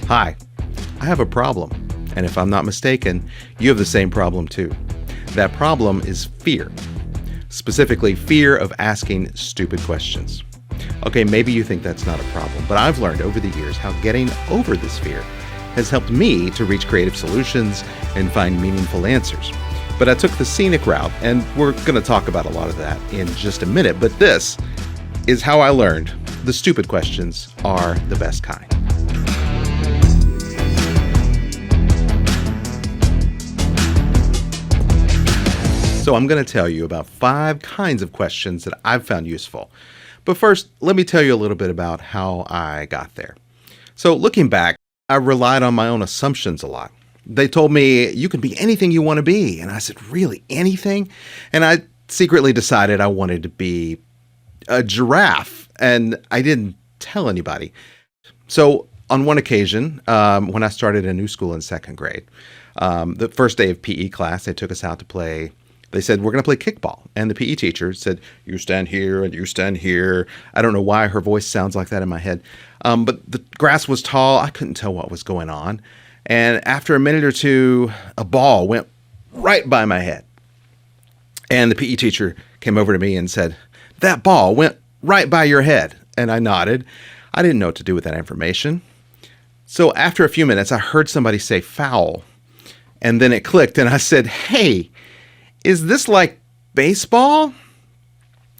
Hi, I have a problem, and if I'm not mistaken, you have the same problem too. That problem is fear. Specifically, fear of asking stupid questions. Okay, maybe you think that's not a problem, but I've learned over the years how getting over this fear has helped me to reach creative solutions and find meaningful answers. But I took the scenic route, and we're going to talk about a lot of that in just a minute, but this is how I learned the stupid questions are the best kind. So I'm going to tell you about 5 kinds of questions that I've found useful. But first, let me tell you a little bit about how I got there. So looking back, I relied on my own assumptions a lot. They told me, you can be anything you want to be. And I said, really, anything? And I secretly decided I wanted to be a giraffe, and I didn't tell anybody. So on one occasion, when I started a new school in 2nd grade, the first day of PE class, they took us out to play. They said, we're going to play kickball. And the PE teacher said, you stand here and you stand here. I don't know why her voice sounds like that in my head. But the grass was tall. I couldn't tell what was going on. And after a minute or two, a ball went right by my head. And the PE teacher came over to me and said, that ball went right by your head. And I nodded. I didn't know what to do with that information. So after a few minutes, I heard somebody say foul. And then it clicked and I said, hey, is this like baseball?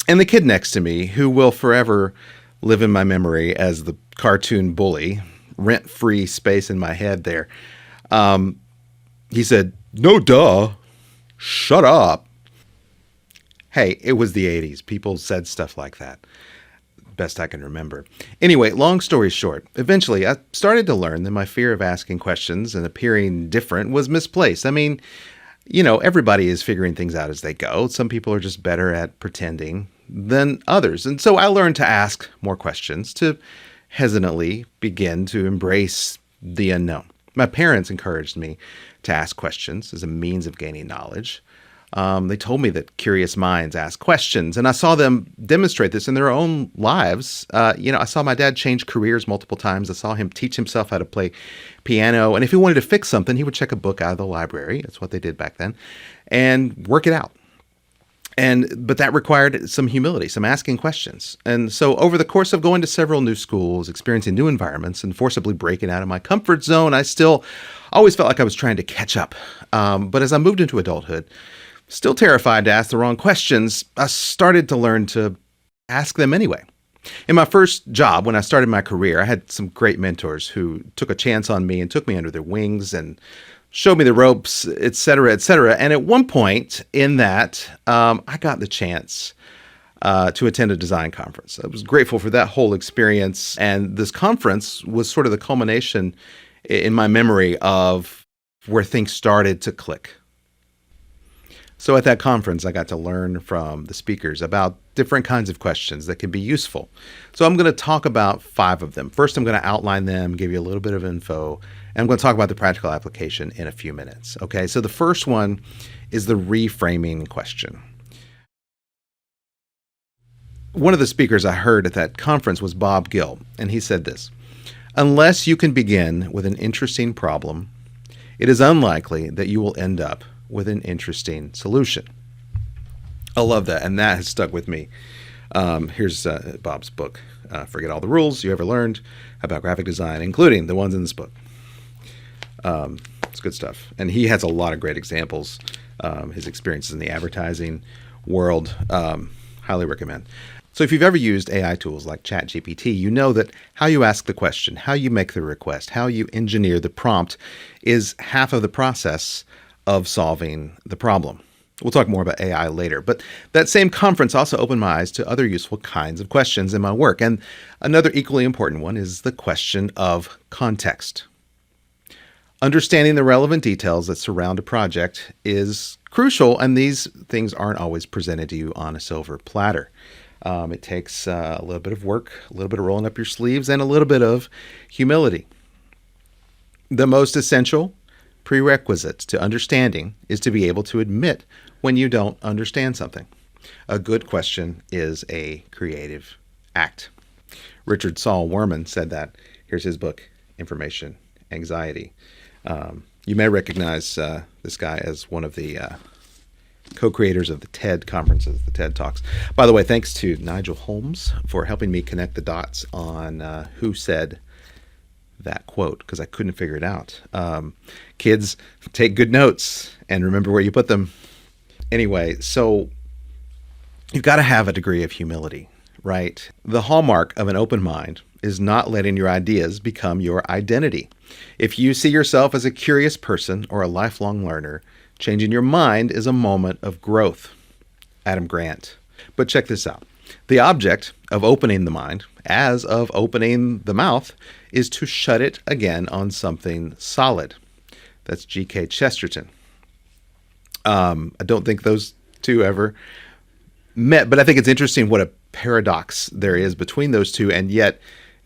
And the kid next to me, who will forever live in my memory as the cartoon bully, rent-free space in my head there, he said, no duh, shut up. Hey, it was the 80s. People said stuff like that. Best I can remember. Anyway, long story short, eventually I started to learn that my fear of asking questions and appearing different was misplaced. I mean, you know, everybody is figuring things out as they go. Some people are just better at pretending than others. And so I learned to ask more questions, to hesitantly begin to embrace the unknown. My parents encouraged me to ask questions as a means of gaining knowledge. They told me that curious minds ask questions, and I saw them demonstrate this in their own lives. I saw my dad change careers multiple times. I saw him teach himself how to play piano, and if he wanted to fix something, he would check a book out of the library. That's what they did back then, and work it out. But that required some humility, some asking questions. And so over the course of going to several new schools, experiencing new environments, and forcibly breaking out of my comfort zone, I still always felt like I was trying to catch up. But as I moved into adulthood, still terrified to ask the wrong questions, I started to learn to ask them anyway. In my first job, when I started my career, I had some great mentors who took a chance on me and took me under their wings and showed me the ropes, et cetera, et cetera. And at one point in that, I got the chance to attend a design conference. I was grateful for that whole experience. And this conference was sort of the culmination in my memory of where things started to click. So at that conference, I got to learn from the speakers about different kinds of questions that can be useful. So I'm going to talk about 5 of them. First, I'm going to outline them, give you a little bit of info, and I'm going to talk about the practical application in a few minutes. Okay, so the first one is the reframing question. One of the speakers I heard at that conference was Bob Gill, and he said this: unless you can begin with an interesting problem, it is unlikely that you will end up with an interesting solution. I love that, and that has stuck with me. Here's Bob's book, Forget All the Rules You Ever Learned About Graphic Design, including the ones in this book. It's good stuff. And he has a lot of great examples. His experiences in the advertising world, highly recommend. So if you've ever used AI tools like ChatGPT, you know that how you ask the question, how you make the request, how you engineer the prompt is half of the process of solving the problem. We'll talk more about AI later, but that same conference also opened my eyes to other useful kinds of questions in my work. And another equally important one is the question of context. Understanding the relevant details that surround a project is crucial, and these things aren't always presented to you on a silver platter. It takes a little bit of work, a little bit of rolling up your sleeves, and a little bit of humility. The most essential prerequisite to understanding is to be able to admit when you don't understand something. A good question is a creative act. Richard Saul Wurman said that. Here's his book, Information anxiety. You may recognize this guy as one of the co-creators of the TED conferences, the TED Talks. By the way, thanks to Nigel Holmes for helping me connect the dots on who said that quote, because I couldn't figure it out. Kids, take good notes and remember where you put them. Anyway, so you've got to have a degree of humility, right? The hallmark of an open mind is not letting your ideas become your identity. If you see yourself as a curious person or a lifelong learner, changing your mind is a moment of growth. Adam Grant. But check this out. The object of opening the mind, as of opening the mouth, is to shut it again on something solid. That's G.K. Chesterton. I don't think those two ever met, but I think it's interesting what a paradox there is between those two, and yet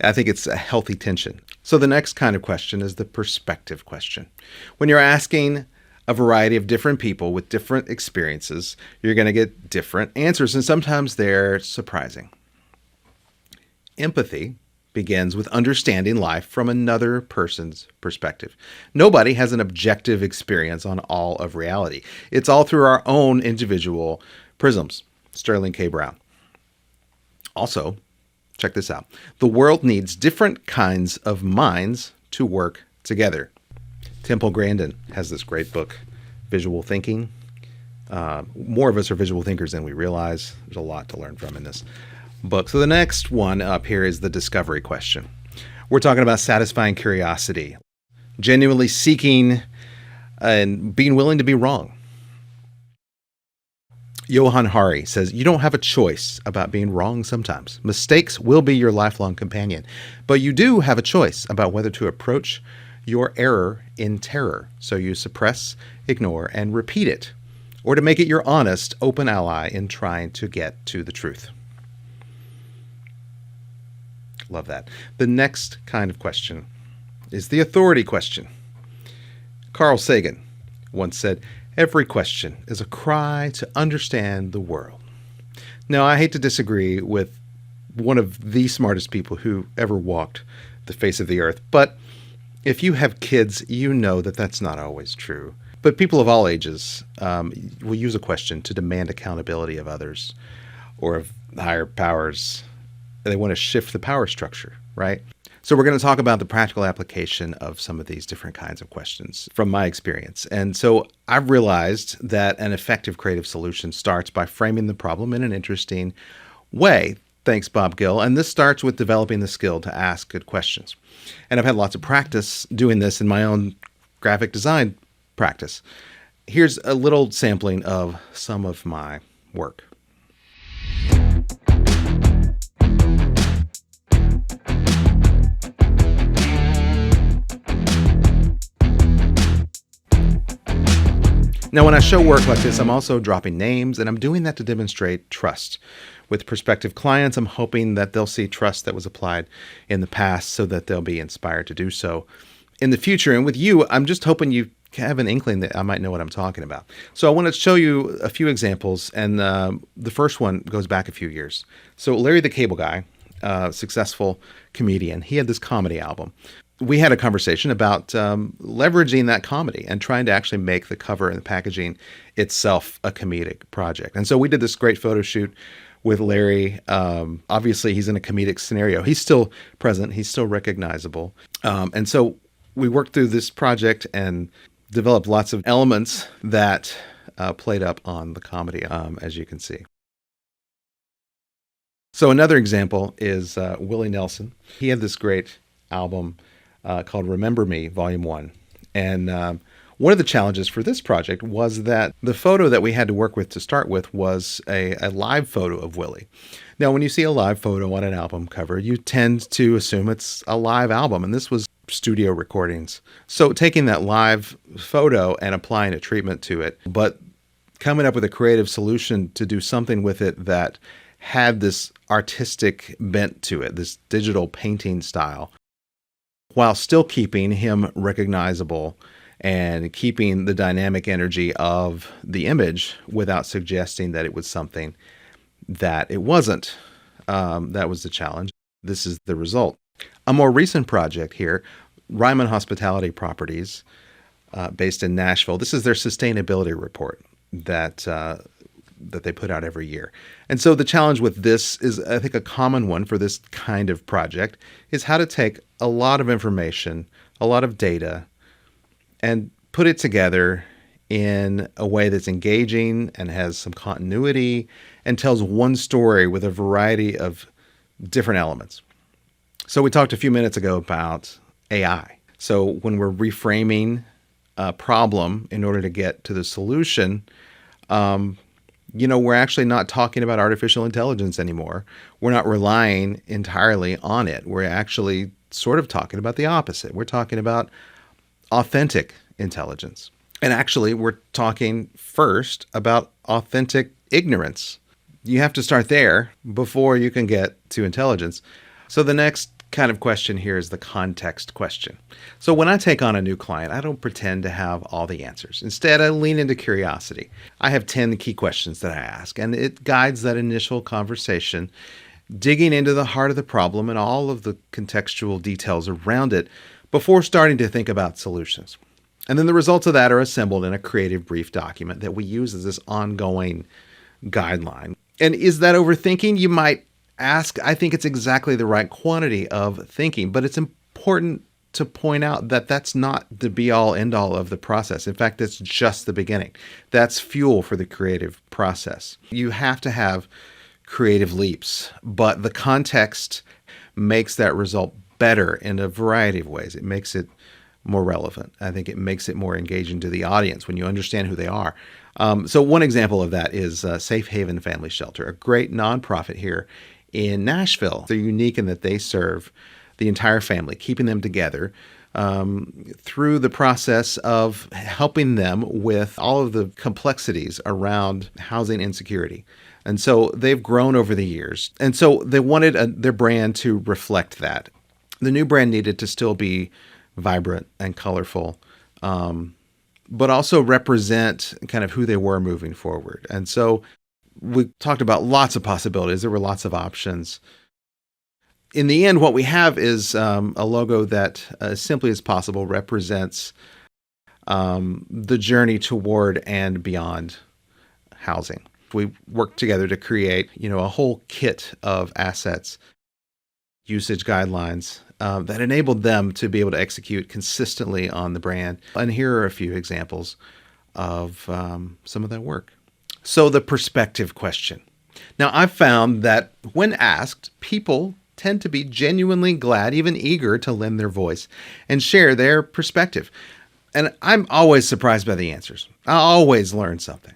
I think it's a healthy tension. So the next kind of question is the perspective question. When you're asking a variety of different people with different experiences, you're going to get different answers, and sometimes they're surprising. Empathy begins with understanding life from another person's perspective. Nobody has an objective experience on all of reality. It's all through our own individual prisms. Sterling K. Brown. Also, check this out. The world needs different kinds of minds to work together. Temple Grandin has this great book, Visual Thinking. More of us are visual thinkers than we realize. There's a lot to learn from in this book. So the next one up here is the discovery question. We're talking about satisfying curiosity, genuinely seeking and being willing to be wrong. Johan Hari says, you don't have a choice about being wrong sometimes. Mistakes will be your lifelong companion, but you do have a choice about whether to approach your error in terror. So you suppress, ignore, and repeat it, or to make it your honest, open ally in trying to get to the truth. Love that. The next kind of question is the authority question. Carl Sagan once said, every question is a cry to understand the world. Now, I hate to disagree with one of the smartest people who ever walked the face of the earth, but if you have kids, you know that that's not always true. But people of all ages will use a question to demand accountability of others or of higher powers. They want to shift the power structure, right? So we're going to talk about the practical application of some of these different kinds of questions from my experience. And so I've realized that an effective creative solution starts by framing the problem in an interesting way. Thanks, Bob Gill. And this starts with developing the skill to ask good questions. And I've had lots of practice doing this in my own graphic design practice. Here's a little sampling of some of my work. Now, when I show work like this, I'm also dropping names, and I'm doing that to demonstrate trust. With prospective clients, I'm hoping that they'll see trust that was applied in the past so that they'll be inspired to do so in the future. And with you, I'm just hoping you have an inkling that I might know what I'm talking about. So I want to show you a few examples, and the first one goes back a few years. So Larry the Cable Guy, successful comedian, he had this comedy album. We had a conversation about leveraging that comedy and trying to actually make the cover and the packaging itself a comedic project. And so we did this great photo shoot with Larry. Obviously, he's in a comedic scenario. He's still present. He's still recognizable. And so we worked through this project and developed lots of elements that played up on the comedy, as you can see. So another example is Willie Nelson. He had this great album called Remember Me, Volume 1. And one of the challenges for this project was that the photo that we had to work with to start with was a live photo of Willie. Now, when you see a live photo on an album cover, you tend to assume it's a live album, and this was studio recordings. So taking that live photo and applying a treatment to it, but coming up with a creative solution to do something with it that had this artistic bent to it, this digital painting style, while still keeping him recognizable and keeping the dynamic energy of the image without suggesting that it was something that it wasn't. That was the challenge. This is the result. A more recent project here Ryman Hospitality Properties, based in Nashville. This is their sustainability report that they put out every year. And so the challenge with this is, I think, a common one for this kind of project is how to take a lot of information, a lot of data, and put it together in a way that's engaging and has some continuity and tells one story with a variety of different elements. So we talked a few minutes ago about AI. So when we're reframing a problem in order to get to the solution, we're actually not talking about artificial intelligence anymore. We're not relying entirely on it. We're actually sort of talking about the opposite. We're talking about authentic intelligence. And actually, we're talking first about authentic ignorance. You have to start there before you can get to intelligence. So the next kind of question here is the context question. So when I take on a new client, I don't pretend to have all the answers. Instead, I lean into curiosity. I have 10 key questions that I ask, and it guides that initial conversation, digging into the heart of the problem and all of the contextual details around it before starting to think about solutions. And then the results of that are assembled in a creative brief document that we use as this ongoing guideline. And is that overthinking? You might ask. I think it's exactly the right quantity of thinking, but it's important to point out that that's not the be-all, end-all of the process. In fact, it's just the beginning. That's fuel for the creative process. You have to have creative leaps, but the context makes that result better in a variety of ways. It makes it more relevant. I think it makes it more engaging to the audience when you understand who they are. So one example of that is Safe Haven Family Shelter, a great nonprofit here in Nashville. They're unique in that they serve the entire family, keeping them together through the process of helping them with all of the complexities around housing insecurity. And so they've grown over the years. And so they wanted their brand to reflect that. The new brand needed to still be vibrant and colorful, but also represent kind of who they were moving forward. And so we talked about lots of possibilities. There were lots of options. In the end, what we have is a logo that, as simply as possible, represents the journey toward and beyond housing. We worked together to create, a whole kit of assets, usage guidelines that enabled them to be able to execute consistently on the brand. And here are a few examples of some of that work. So the perspective question. Now, I've found that when asked, people tend to be genuinely glad, even eager to lend their voice and share their perspective. And I'm always surprised by the answers. I always learn something.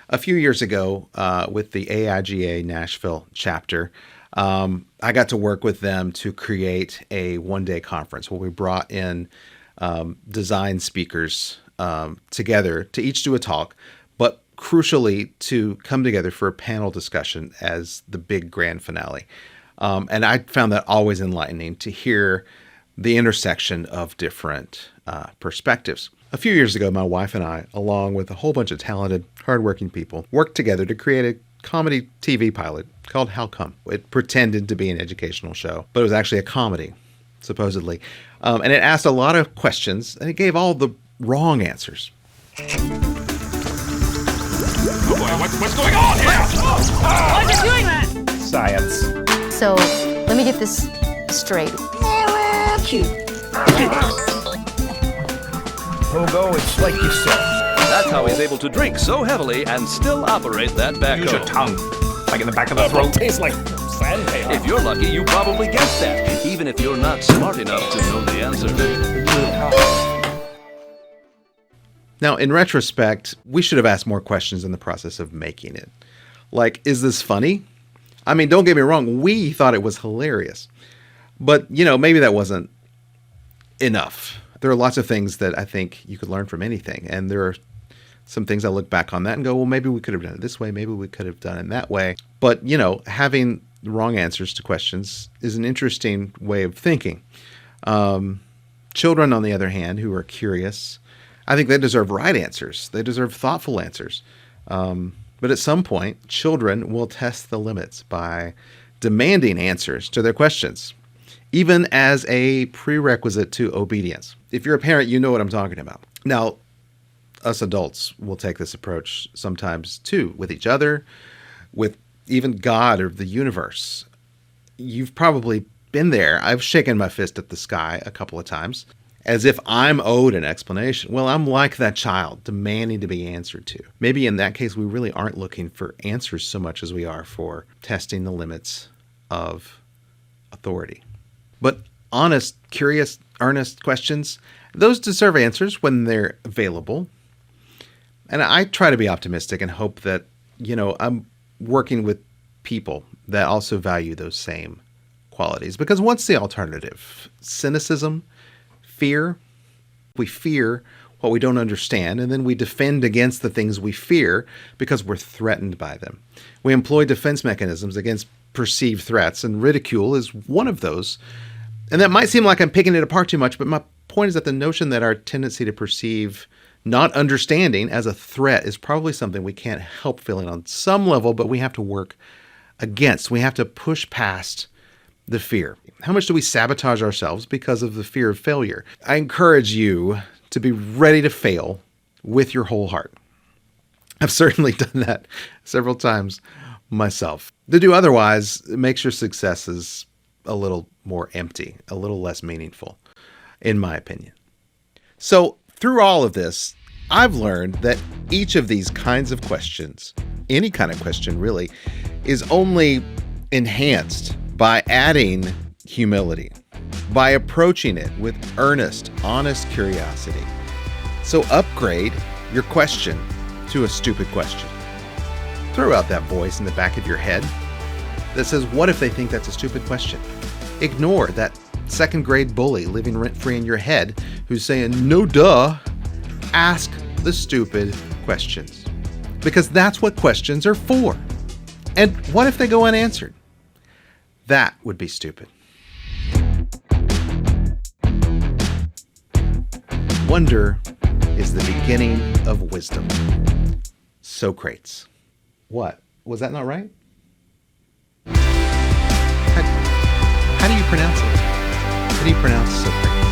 A few years ago, with the AIGA Nashville chapter, I got to work with them to create a one-day conference where we brought in design speakers together to each do a talk, but crucially to come together for a panel discussion as the big grand finale. And I found that always enlightening to hear the intersection of different perspectives. A few years ago, my wife and I, along with a whole bunch of talented, hardworking people, worked together to create a comedy TV pilot called How Come? It pretended to be an educational show, but it was actually a comedy, supposedly. And it asked a lot of questions, and it gave all the wrong answers. Oh boy, what's going on here? Why is it doing that? Science. So, let me get this straight. Pogo, it's like you said. That's how he's able to drink so heavily and still operate that backhoe. Use your tongue. Like in the back of the throat. Tastes like sandpaper. If you're lucky, you probably guessed that, even if you're not smart enough to know the answer. Now, in retrospect, we should have asked more questions in the process of making it. Like, is this funny? I mean, don't get me wrong, we thought it was hilarious. But, maybe that wasn't enough. There are lots of things that I think you could learn from anything. And there are some things I look back on that and go, well, maybe we could have done it this way. Maybe we could have done it that way. But, having the wrong answers to questions is an interesting way of thinking. Children, on the other hand, who are curious, I think they deserve right answers. They deserve thoughtful answers. But at some point, children will test the limits by demanding answers to their questions. even as a prerequisite to obedience. If you're a parent, you know what I'm talking about. Now, us adults will take this approach sometimes too, with each other, with even God or the universe. You've probably been there. I've shaken my fist at the sky a couple of times, as if I'm owed an explanation. Well, I'm like that child, demanding to be answered to. Maybe in that case, we really aren't looking for answers so much as we are for testing the limits of authority. But honest, curious, earnest questions, those deserve answers when they're available. And I try to be optimistic and hope that, I'm working with people that also value those same qualities. Because what's the alternative? Cynicism? Fear? We fear what we don't understand, and then we defend against the things we fear because we're threatened by them. We employ defense mechanisms against perceived threats, and ridicule is one of those. And that might seem like I'm picking it apart too much, but my point is that the notion that our tendency to perceive not understanding as a threat is probably something we can't help feeling on some level, but we have to work against. We have to push past the fear. How much do we sabotage ourselves because of the fear of failure? I encourage you to be ready to fail with your whole heart. I've certainly done that several times myself. To do otherwise, it makes your successes a little more empty, a little less meaningful, in my opinion. So through all of this, I've learned that each of these kinds of questions, any kind of question really, is only enhanced by adding humility, by approaching it with earnest, honest curiosity. So upgrade your question to a stupid question. Throw out that voice in the back of your head that says, what if they think that's a stupid question? Ignore that second grade bully living rent-free in your head who's saying, no duh. Ask the stupid questions, because that's what questions are for. And what if they go unanswered? That would be stupid. Wonder is the beginning of wisdom. Socrates. What? Was that not right? How do you pronounce it? How do you pronounce Socrates?